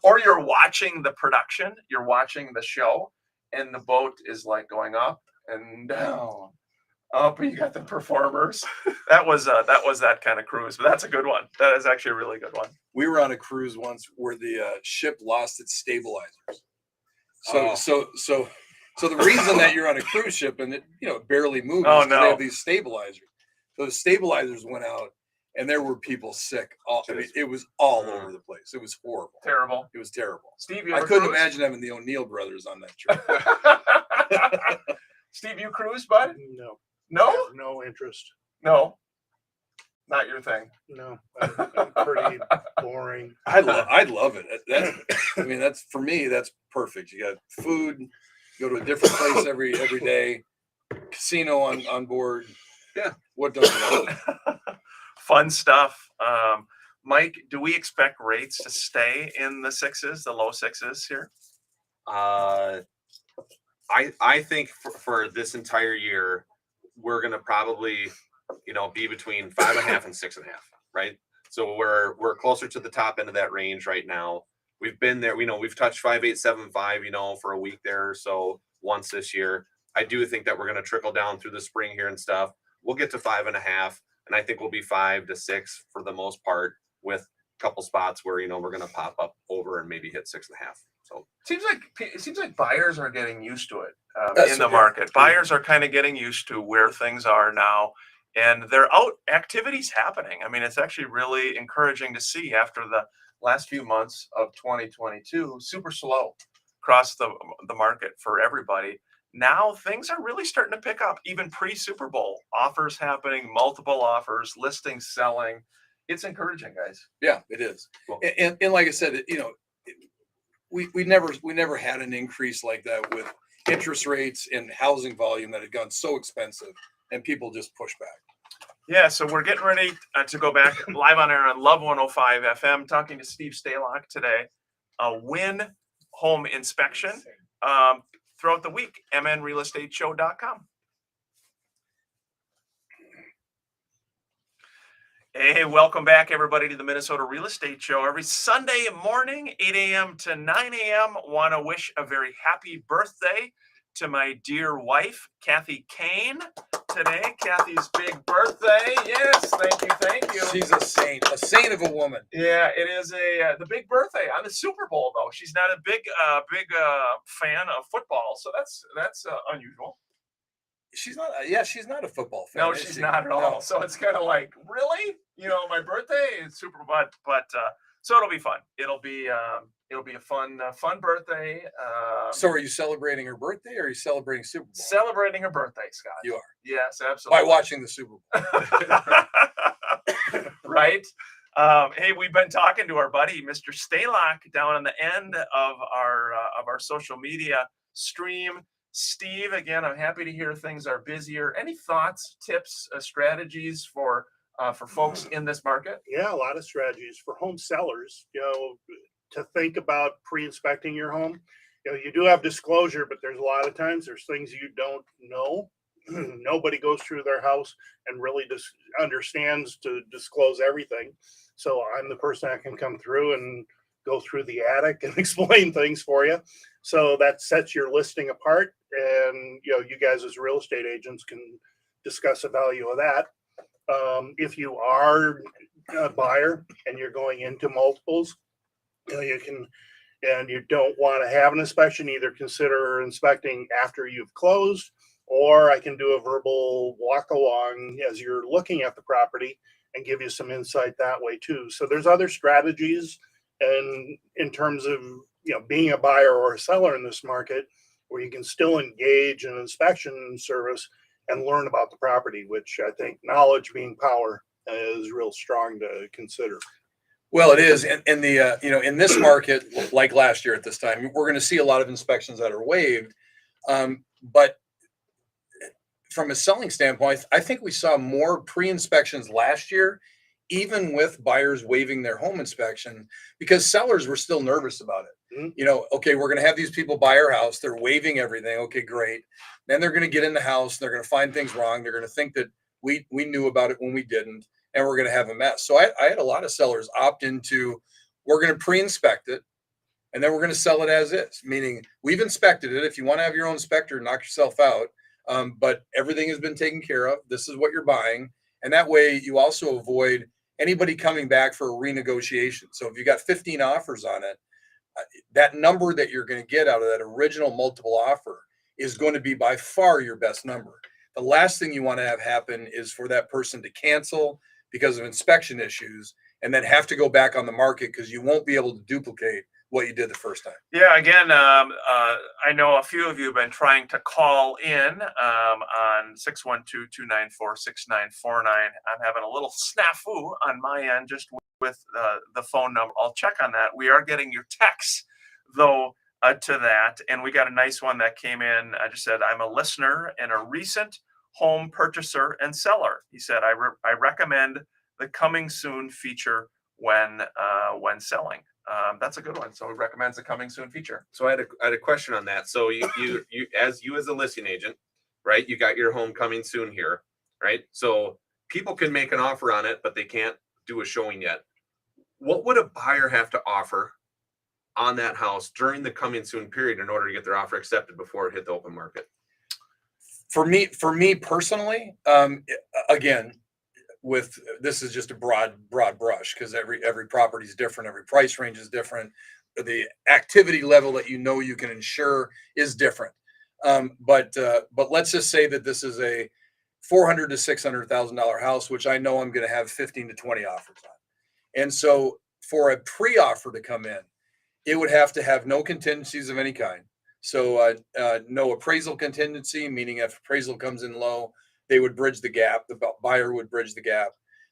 Or you're watching the production, you're watching the show, and the boat is like going up and down. But you got the performers. That was that kind of cruise, but that's a good one. That is actually a really good one. We were on a cruise once where the ship lost its stabilizers. So the reason that you're on a cruise ship and it barely moves is 'cause they have these stabilizers. So the stabilizers went out, and there were people sick. I mean, it was all Mm. over the place. It was horrible. Terrible. It was terrible. Steve, you I ever couldn't cruise? imagine having the O'Neill brothers on that trip. Steve, you cruise, bud? No, No, no interest. no, not your thing. No, I'm pretty boring. I'd love it. I mean, that's for me. That's perfect. You got food. Go to a different place every day. Casino on board. Yeah. What don't you love? Fun stuff. Mike, do we expect rates to stay in the sixes, the low sixes here? I think for this entire year, we're gonna probably, be between 5.5 and 6.5, right? So we're closer to the top end of that range right now. We've been there, we've touched 5.875, for a week there or so once this year. I do think that we're gonna trickle down through the spring here and stuff. We'll get to 5.5, and I think we'll be 5 to 6 for the most part, with a couple spots where we're gonna pop up over and maybe hit 6.5. So It seems like buyers are getting used to it That's in the okay. market. Buyers are kind of getting used to where things are now, and they're out. Activity's happening. I mean, it's actually really encouraging to see after the last few months of 2022, super slow across the market for everybody. Now things are really starting to pick up. Even pre-Super Bowl, offers happening, multiple offers, listings selling. It's encouraging, guys. Yeah, it is. Cool. And like I said, we never had an increase like that with interest rates and housing volume that had gone so expensive, and people just push back. Yeah, so we're getting ready to go back live on air on Love 105 FM, talking to Steve Stalock today. A Win home inspection throughout the week, mnrealestateshow.com. Hey, welcome back, everybody, to the Minnesota Real Estate Show. Every Sunday morning, 8 a.m. to 9 a.m., want to wish a very happy birthday to my dear wife, Kathy Kane, today. Kathy's big birthday. Yes, thank you. She's a saint of a woman. Yeah, it is the big birthday on the Super Bowl, though. She's not a big fan of football, so that's unusual. She's not a football fan. No, is she's she? not at all. No. So it's kind of like, really, my birthday is Super Bowl, but so it'll be fun. It'll be a fun birthday. So are you celebrating her birthday, or are you celebrating Super Bowl? Celebrating her birthday, Scott. You are. Yes, By absolutely. watching the Super Bowl. Right. Hey, we've been talking to our buddy, Mr. Stalock, down on the end of our social media stream. Steve, again, I'm happy to hear things are busier. Any thoughts, tips, strategies for folks in this market? Yeah, a lot of strategies for home sellers, to think about pre-inspecting your home. You do have disclosure, but there's a lot of times there's things you don't know. Nobody goes through their house and really just understands to disclose everything. So I'm the person that can come through and go through the attic and explain things for you. So that sets your listing apart. And, you guys as real estate agents can discuss the value of that. If you are a buyer and you're going into multiples, you can, and you don't want to have an inspection, either consider inspecting after you've closed, or I can do a verbal walk along as you're looking at the property and give you some insight that way too. So there's other strategies, and in terms of being a buyer or a seller in this market, where you can still engage in an inspection service and learn about the property, which I think knowledge being power is real strong to consider. Well, it is, and the in this market, like last year at this time, we're going to see a lot of inspections that are waived. But from a selling standpoint, I think we saw more pre-inspections last year, even with buyers waiving their home inspection, because sellers were still nervous about it. Okay, we're going to have these people buy our house. They're waiving everything. Okay, great. Then they're going to get in the house. They're going to find things wrong. They're going to think that we knew about it when we didn't, and we're going to have a mess. So I had a lot of sellers opt into, we're going to pre-inspect it, and then we're going to sell it as is, meaning we've inspected it. If you want to have your own inspector, knock yourself out. But everything has been taken care of. This is what you're buying. And that way you also avoid anybody coming back for a renegotiation. So if you got 15 offers on it, that number that you're going to get out of that original multiple offer is going to be by far your best number. The last thing you want to have happen is for that person to cancel, because of inspection issues and then have to go back on the market because you won't be able to duplicate what you did the first time. Yeah, again, I know a few of you have been trying to call in on 612-294-6949. I'm having a little snafu on my end just with the phone number. I'll check on that. We are getting your texts, though, to that. And we got a nice one that came in. I just said, I'm a listener and a recent home purchaser and seller. He said, I recommend the coming soon feature when selling. That's a good one. So he recommends the coming soon feature. So I had a question on that. So you as a listing agent, right? You got your home coming soon here, right? So people can make an offer on it, but they can't do a showing yet. What would a buyer have to offer on that house during the coming soon period in order to get their offer accepted before it hit the open market? For me personally, again, with this is just a broad brush because every property is different, every price range is different, the activity level that you can insure is different. But let's just say that this is a $400,000 to $600,000 house, which I know I'm going to have 15 to 20 offers on. And so for a pre-offer to come in, it would have to have no contingencies of any kind. So no appraisal contingency, meaning if appraisal comes in low, they would bridge the gap. The buyer would bridge the gap.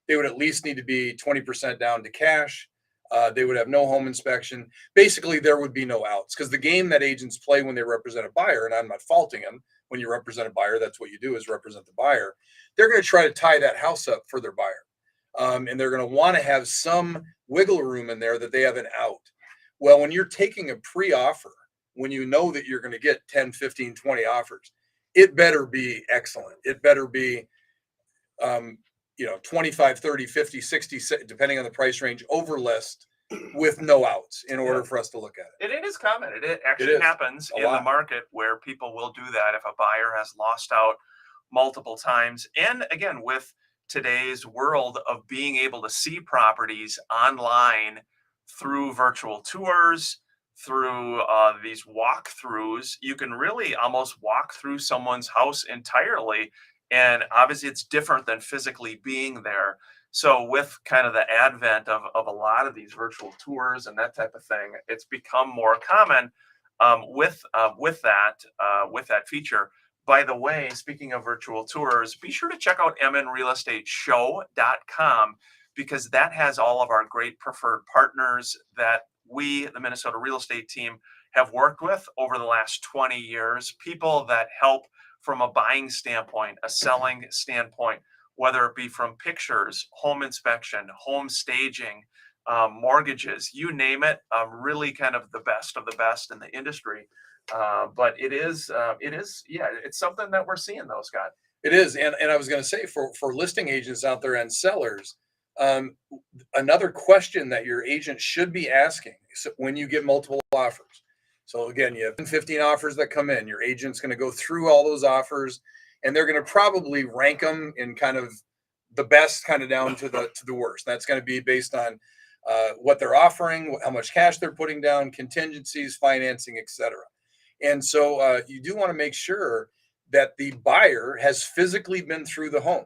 They would at least need to be 20% down to cash. They would have no home inspection. Basically, there would be no outs because the game that agents play when they represent a buyer, and I'm not faulting them, when you represent a buyer, that's what you do is represent the buyer. They're going to try to tie that house up for their buyer. And they're going to want to have some wiggle room in there that they have an out. Well, when you're taking a pre-offer, when you know that you're going to get 10, 15, 20 offers, it better be excellent. It better be, 25, 30, 50, 60, depending on the price range, over list with no outs in order for us to look at it. It is common. It actually happens in the market where people will do that if a buyer has lost out multiple times. And again, with today's world of being able to see properties online through virtual tours, through these walkthroughs, you can really almost walk through someone's house entirely. And obviously it's different than physically being there. So with kind of the advent of a lot of these virtual tours and that type of thing, it's become more common with that feature. By the way, speaking of virtual tours, be sure to check out mnrealestateshow.com because that has all of our great preferred partners that we, the Minnesota Real Estate Team, have worked with over the last 20 years. People that help from a buying standpoint, a selling standpoint, whether it be from pictures, home inspection, home staging, mortgages, you name it, really kind of the best in the industry. But it's something that we're seeing though, Scott. It is. And I was going to say for listing agents out there and sellers, another question that your agent should be asking when you get multiple offers. So again, you have 15 offers that come in, your agent's going to go through all those offers and they're going to probably rank them in kind of the best kind of down to the worst. That's going to be based on what they're offering, how much cash they're putting down, contingencies, financing, etc. And so you do want to make sure that the buyer has physically been through the home.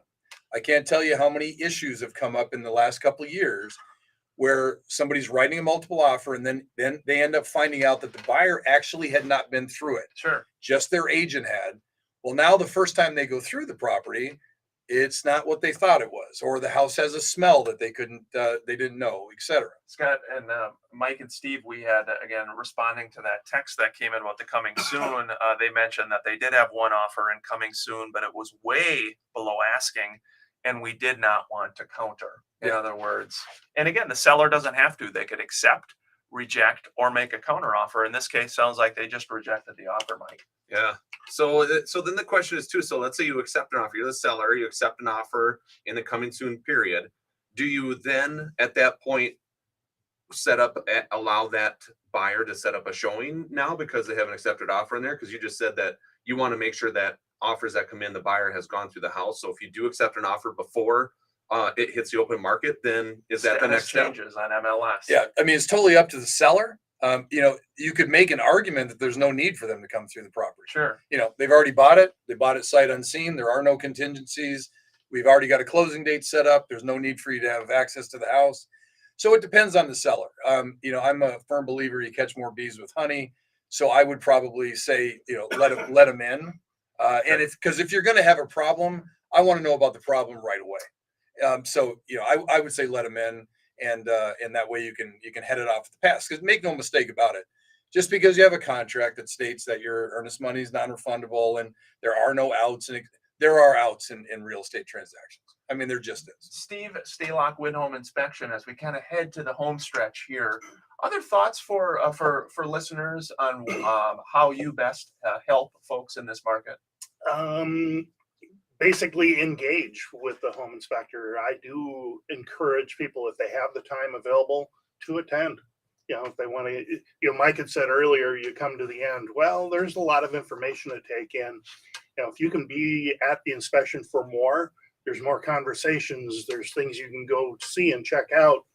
I can't tell you how many issues have come up in the last couple of years where somebody's writing a multiple offer and then they end up finding out that the buyer actually had not been through it. Sure. Just their agent had. Well, now the first time they go through the property, it's not what they thought it was, or the house has a smell that they didn't know, etc. Scott and Mike and Steve, we had, again, responding to that text that came in about the coming soon. They mentioned that they did have one offer in coming soon, but it was way below asking. And we did not want to counter, in other words. And again, the seller doesn't have to. They could accept, reject, or make a counter offer. In this case, sounds like they just rejected the offer, Mike. Yeah. So then the question is too, so let's say you accept an offer, you're the seller, you accept an offer in the coming soon period. Do you then at that point allow that buyer to set up a showing now because they have an accepted offer in there? Because you just said that you want to make sure that offers that come in, the buyer has gone through the house. So if you do accept an offer before it hits the open market, then is that the next step? Changes on MLS. Yeah, I mean, it's totally up to the seller. You could make an argument that there's no need for them to come through the property. Sure. They've already bought it. They bought it sight unseen. There are no contingencies. We've already got a closing date set up. There's no need for you to have access to the house. So it depends on the seller. I'm a firm believer you catch more bees with honey. So I would probably say, let them in. And if you're going to have a problem, I want to know about the problem right away. I would say let them in, and that way you can head it off at the pass. Because make no mistake about it, just because you have a contract that states that your earnest money is non-refundable and there are no outs, and there are outs in real estate transactions. I mean, there just is. Steve Stalock, Windhome Inspection, as we kind of head to the home stretch here. Other thoughts for listeners on how you best help folks in this market? Basically engage with the home inspector. I do encourage people, if they have the time available, to attend. If they want to, Mike had said earlier, you come to the end. Well, there's a lot of information to take in. If you can be at the inspection for more, there's more conversations, there's things you can go see and check out.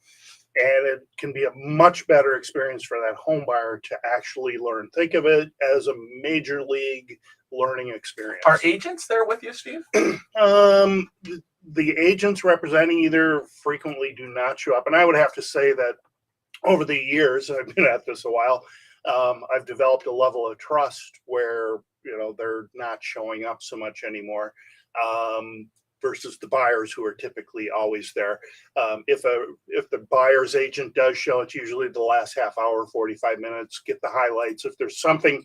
And it can be a much better experience for that home buyer to actually learn. Think of it as a major league learning experience. Are agents there with you, Steve? The agents representing either frequently do not show up. And I would have to say that over the years, I've been at this a while, I've developed a level of trust where, they're not showing up so much anymore. Versus the buyers who are typically always there. If the buyer's agent does show, it's usually the last half hour, 45 minutes, get the highlights. If there's something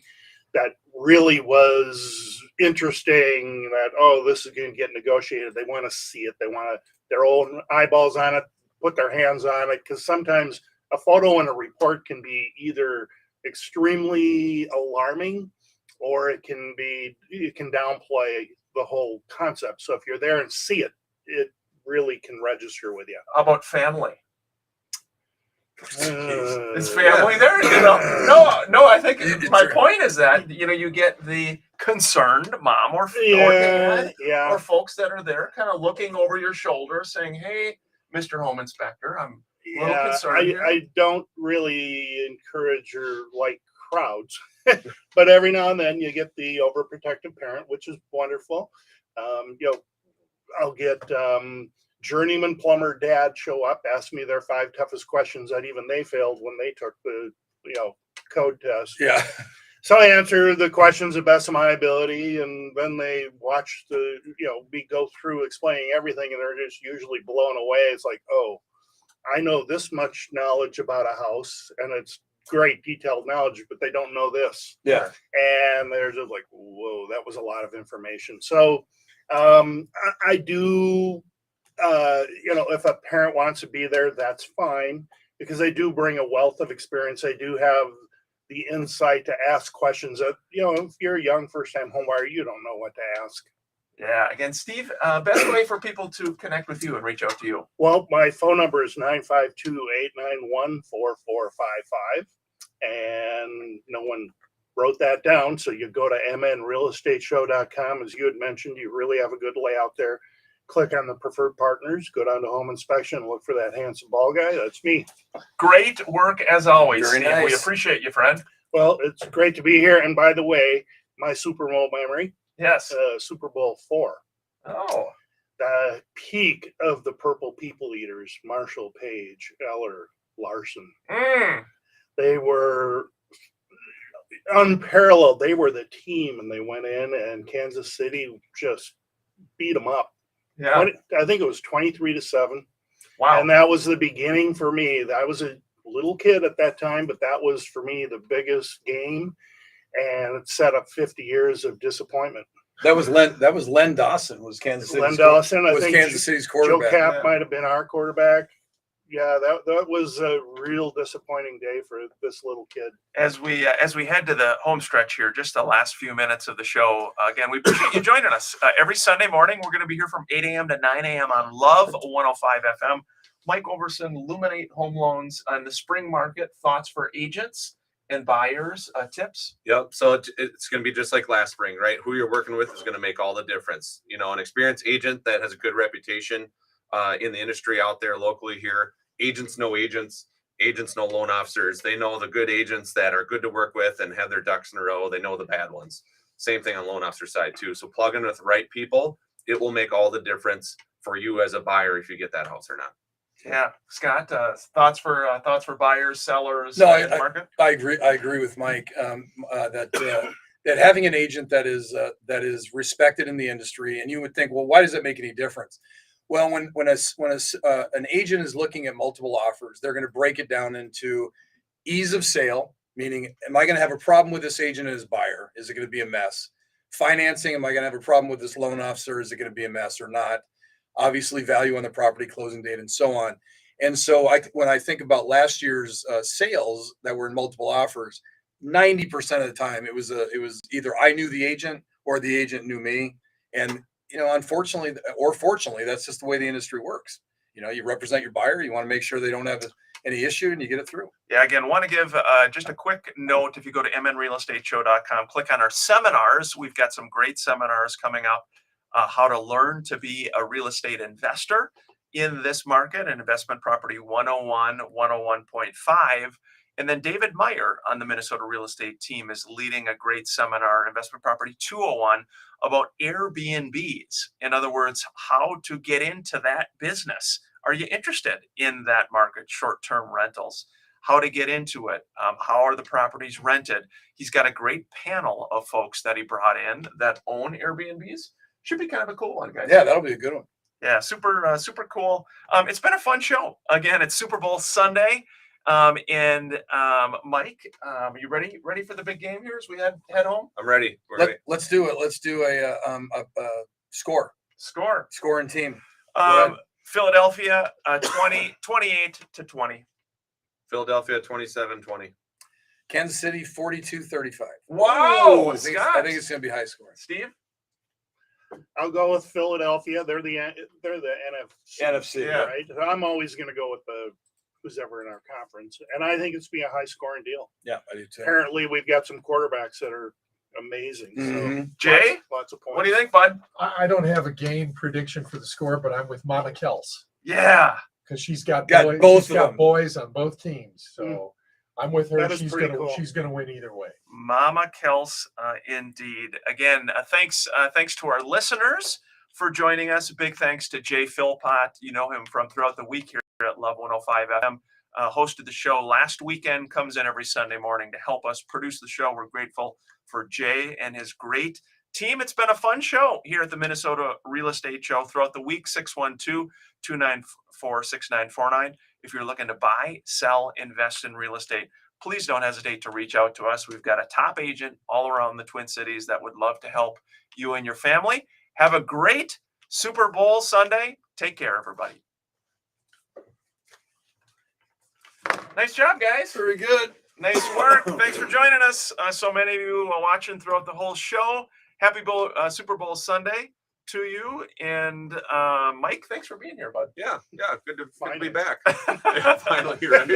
that really was interesting that, this is going to get negotiated, they want to see it. They want their own eyeballs on it, put their hands on it. Because sometimes a photo and a report can be either extremely alarming or it can downplay the whole concept. So if you're there and see it, it really can register with you. How about family? Is Uh, family there? No. I think my point is that you get the concerned mom or dad yeah. or folks that are there, kind of looking over your shoulder, saying, "Hey, Mr. Home Inspector, I'm a little concerned here." I don't really encourage or like crowds, but every now and then you get the overprotective parent, which is wonderful. I'll get journeyman plumber dad show up, ask me their 5 toughest questions that even they failed when they took the code test. Yeah. So I answer the questions the best of my ability, and then they watch me go through explaining everything, and they're just usually blown away. It's like, oh, I know this much knowledge about a house, and it's great detailed knowledge, but they don't know this. Yeah. And they're just like, whoa, that was a lot of information. So I do, if a parent wants to be there, that's fine, because they do bring a wealth of experience. They do have the insight to ask questions that, if you're a young first-time home buyer, you don't know what to ask. Yeah. Again, Steve, best way for people to connect with you and reach out to you. Well, my phone number is 952-891-4455. And no one wrote that down. So you go to mnrealestateshow.com. As you had mentioned, you really have a good layout there. Click on the preferred partners, go down to home inspection, and look for that handsome ball guy. That's me. Great work as always, Very Steve. nice. We appreciate you, friend. Well, it's great to be here. And by the way, my Super Bowl memory, Yes. Super Bowl 4. Oh. The peak of the Purple People Eaters, Marshall, Page, Eller, Larson. They were unparalleled. They were the team, and they went in, and Kansas City just beat them up. Yeah. I think it was 23-7. Wow. And that was the beginning for me. I was a little kid at that time, but that was for me the biggest game, and it set up 50 years of disappointment. That was Len Dawson was Kansas City's Len Dawson, I was think Kansas City's Joe quarterback. Cap Yeah. might have been our quarterback. Yeah, that was a real disappointing day for this little kid. As we head to the home stretch here, just the last few minutes of the show, again, we appreciate you joining us. Every Sunday morning, we're going to be here from 8 a.m. to 9 a.m. on Love 105 FM. Mike Overson, Luminate Home Loans on the spring market, thoughts for agents and buyers, tips? Yep. So it's going to be just like last spring, right? Who you're working with is going to make all the difference. An experienced agent that has a good reputation in the industry out there locally here. Agents know agents. Agents know loan officers. They know the good agents that are good to work with and have their ducks in a row. They know the bad ones. Same thing on loan officer side too. So plug in with the right people it will make all the difference for you as a buyer if you get that house or not. Yeah, Scott, thoughts for buyers, sellers No, in the market? I agree with Mike that having an agent that is respected in the industry, and you would think, well, why does it make any difference? Well, when an agent is looking at multiple offers, they're going to break it down into ease of sale, meaning, am I going to have a problem with this agent as buyer? Is it going to be a mess? Financing, am I going to have a problem with this loan officer? Is it going to be a mess or not? Obviously, value on the property, closing date, and so on. And so, when I think about last year's sales that were in multiple offers, 90% of the time it was either I knew the agent or the agent knew me. And unfortunately or fortunately, that's just the way the industry works. You represent your buyer, you want to make sure they don't have any issue, and you get it through. Yeah, again, want to give just a quick note. If you go to mnrealestateshow.com, click on our seminars. We've got some great seminars coming up. How to learn to be a real estate investor in this market, and Investment Property 101, 101.5. And then David Meyer on the Minnesota real estate team is leading a great seminar, Investment Property 201, about Airbnbs. In other words, how to get into that business. Are you interested in that market, short-term rentals? How to get into it? How are the properties rented? He's got a great panel of folks that he brought in that own Airbnbs. Should be kind of a cool one, guys. Yeah, that'll be a good one. Yeah, super cool. It's been a fun show. Again, it's Super Bowl Sunday. And Mike, you ready for the big game here as we head home? I'm ready. We're ready. Let's do it. Let's do a score and team. ahead. Philadelphia 28-20. Philadelphia 27-20. Kansas City 42-35. Wow, I think Scott. it's going to be high scoring. Steve? I'll go with Philadelphia. They're the NFC. NFC, yeah. Right. I'm always going to go with who's ever in our conference, and I think it's be a high scoring deal. Yeah, I do too. Apparently, we've got some quarterbacks that are amazing. Mhm. So Jay? lots of points. What do you think, bud? I don't have a game prediction for the score, but I'm with Mama Kels Yeah. because she's got Got boys, both she's of got them. boys on both teams. So I'm with her. That is She's pretty gonna cool. she's gonna win either way. Mama Kels, indeed. Again, thanks to our listeners for joining us. A big thanks to Jay Philpott. You know him from throughout the week here at Love 105 FM. Hosted the show last weekend, comes in every Sunday morning to help us produce the show. We're grateful for Jay and his great team. It's been a fun show here at the Minnesota Real Estate Show throughout the week. 612-294-6949. If you're looking to buy, sell, invest in real estate, please don't hesitate to reach out to us. We've got a top agent all around the Twin Cities that would love to help you and your family. Have a great Super Bowl Sunday. Take care, everybody. Nice job, guys. Very good. Nice work. Thanks for joining us. So many of you are watching throughout the whole show. Happy Super Bowl Sunday to you. And Mike, thanks for being here, bud. Yeah. Good to be Finally. back. Finally, right?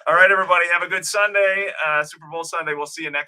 All right, everybody. Have a good Sunday. Super Bowl Sunday. We'll see you next week.